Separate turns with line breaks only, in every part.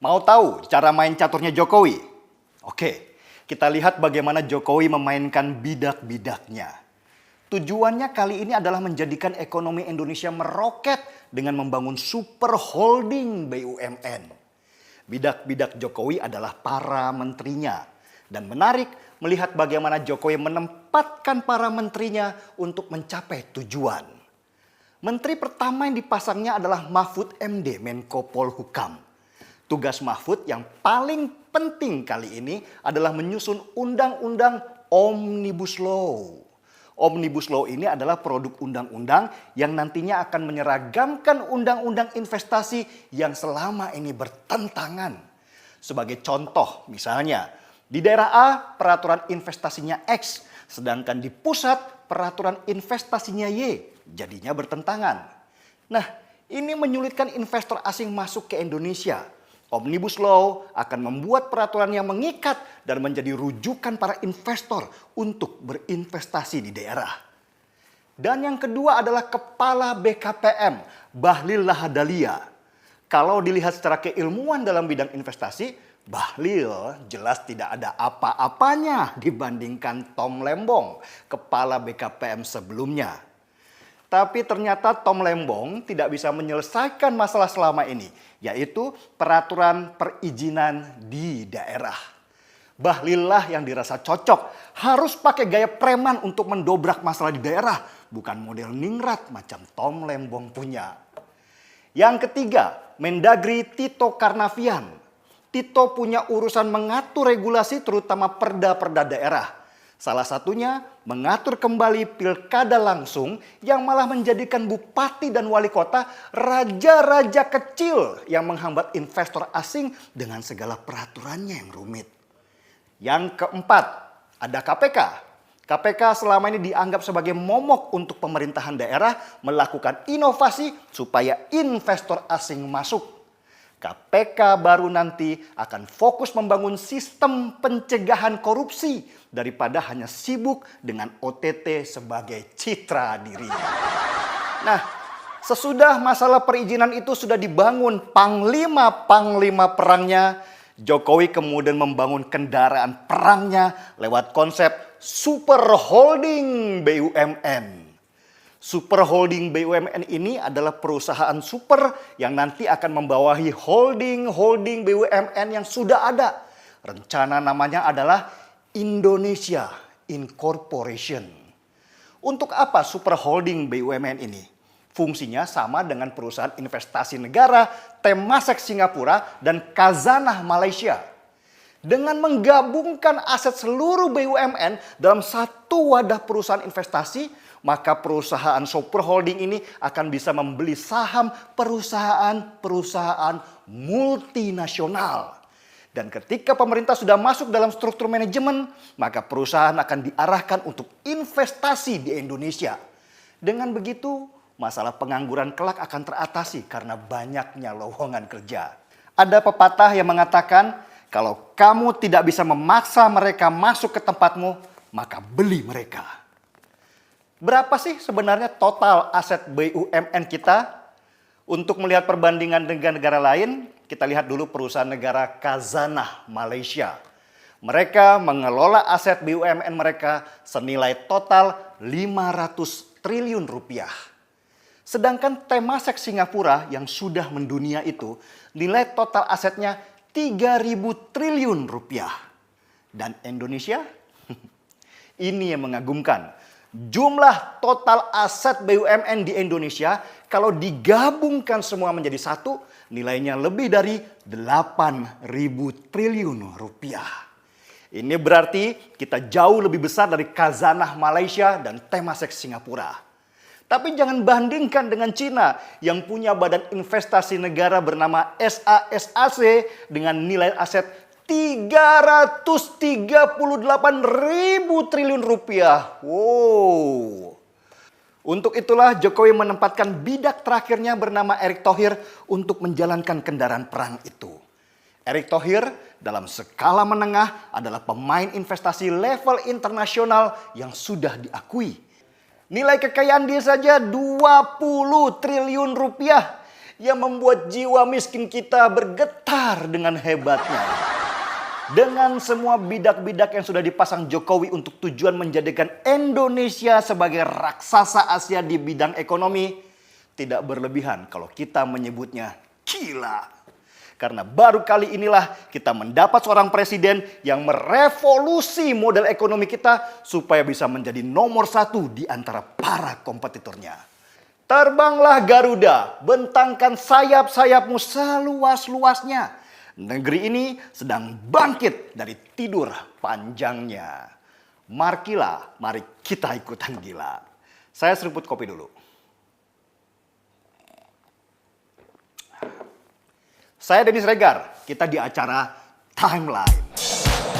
Mau tahu cara main caturnya Jokowi? Oke, kita lihat bagaimana Jokowi memainkan bidak-bidaknya. Tujuannya kali ini adalah menjadikan ekonomi Indonesia meroket dengan membangun super holding BUMN. Bidak-bidak Jokowi adalah para menterinya. Dan menarik melihat bagaimana Jokowi menempatkan para menterinya untuk mencapai tujuan. Menteri pertama yang dipasangnya adalah Mahfud MD, Menko Polhukam. Tugas Mahfud yang paling penting kali ini adalah menyusun undang-undang Omnibus Law. Omnibus Law ini adalah produk undang-undang yang nantinya akan menyeragamkan undang-undang investasi yang selama ini bertentangan. Sebagai contoh misalnya, di daerah A peraturan investasinya X, sedangkan di pusat peraturan investasinya Y, jadinya bertentangan. Nah, ini menyulitkan investor asing masuk ke Indonesia. Omnibus Law akan membuat peraturan yang mengikat dan menjadi rujukan para investor untuk berinvestasi di daerah. Dan yang kedua adalah Kepala BKPM, Bahlil Lahadalia. Kalau dilihat secara keilmuan dalam bidang investasi, Bahlil jelas tidak ada apa-apanya dibandingkan Tom Lembong, Kepala BKPM sebelumnya. Tapi ternyata Tom Lembong tidak bisa menyelesaikan masalah selama ini, yaitu peraturan perizinan di daerah. Bahlil lah yang dirasa cocok, harus pakai gaya preman untuk mendobrak masalah di daerah, bukan model ningrat macam Tom Lembong punya. Yang ketiga, Mendagri Tito Karnavian. Tito punya urusan mengatur regulasi terutama perda-perda daerah. Salah satunya mengatur kembali pilkada langsung yang malah menjadikan bupati dan wali kota raja-raja kecil yang menghambat investor asing dengan segala peraturannya yang rumit. Yang keempat, ada KPK. KPK selama ini dianggap sebagai momok untuk pemerintahan daerah melakukan inovasi supaya investor asing masuk. KPK baru nanti akan fokus membangun sistem pencegahan korupsi daripada hanya sibuk dengan OTT sebagai citra dirinya. Nah, sesudah masalah perizinan itu sudah dibangun panglima-panglima perangnya, Jokowi kemudian membangun kendaraan perangnya lewat konsep super holding BUMN. Super holding BUMN ini adalah perusahaan super yang nanti akan membawahi holding BUMN yang sudah ada. Rencana namanya adalah Indonesia Incorporation. Untuk apa super holding BUMN ini? Fungsinya sama dengan perusahaan investasi negara, Temasek Singapura, dan Khazanah Malaysia. Dengan menggabungkan aset seluruh BUMN dalam satu wadah perusahaan investasi, maka perusahaan super holding ini akan bisa membeli saham perusahaan-perusahaan multinasional. Dan ketika pemerintah sudah masuk dalam struktur manajemen, maka perusahaan akan diarahkan untuk investasi di Indonesia. Dengan begitu, masalah pengangguran kelak akan teratasi karena banyaknya lowongan kerja. Ada pepatah yang mengatakan, kalau kamu tidak bisa memaksa mereka masuk ke tempatmu, maka beli mereka. Berapa sih sebenarnya total aset BUMN kita? Untuk melihat perbandingan dengan negara lain, kita lihat dulu perusahaan negara Khazanah Malaysia. Mereka mengelola aset BUMN mereka senilai total 500 triliun rupiah. Sedangkan Temasek Singapura yang sudah mendunia itu, nilai total asetnya 3.000 triliun rupiah. Dan Indonesia? Ini yang mengagumkan. Jumlah total aset BUMN di Indonesia kalau digabungkan semua menjadi satu, nilainya lebih dari 8.000 triliun rupiah. Ini berarti kita jauh lebih besar dari Khazanah Malaysia dan Temasek Singapura. Tapi jangan bandingkan dengan Cina yang punya badan investasi negara bernama SASAC dengan nilai aset 338.000 triliun rupiah. Wow. Untuk itulah Jokowi menempatkan bidak terakhirnya bernama Erick Thohir untuk menjalankan kendaraan perang itu. Erick Thohir dalam skala menengah adalah pemain investasi level internasional yang sudah diakui. Nilai kekayaan dia saja 20 triliun rupiah. yang membuat jiwa miskin kita bergetar dengan hebatnya. Dengan semua bidak-bidak yang sudah dipasang Jokowi untuk tujuan menjadikan Indonesia sebagai raksasa Asia di bidang ekonomi, tidak berlebihan kalau kita menyebutnya gila. Karena baru kali inilah kita mendapat seorang presiden yang merevolusi model ekonomi kita supaya bisa menjadi nomor satu di antara para kompetitornya. Terbanglah Garuda, bentangkan sayap-sayapmu seluas-luasnya. Negeri ini sedang bangkit dari tidur panjangnya. Marilah, mari kita ikutan gila. Saya seruput kopi dulu. Saya Dennis Regar, kita di acara Timeline.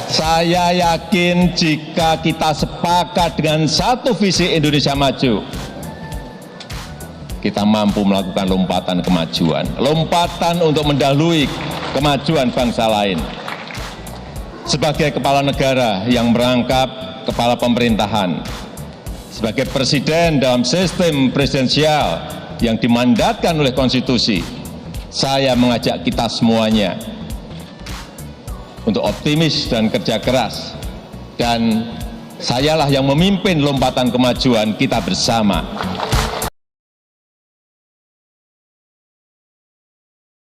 Saya yakin jika kita sepakat dengan satu visi Indonesia maju, kita mampu melakukan lompatan kemajuan. Lompatan untuk mendahului kemajuan bangsa lain. Sebagai kepala negara yang merangkap kepala pemerintahan, sebagai presiden dalam sistem presidensial yang dimandatkan oleh konstitusi, saya mengajak kita semuanya untuk optimis dan kerja keras. Dan sayalah yang memimpin lompatan kemajuan kita bersama.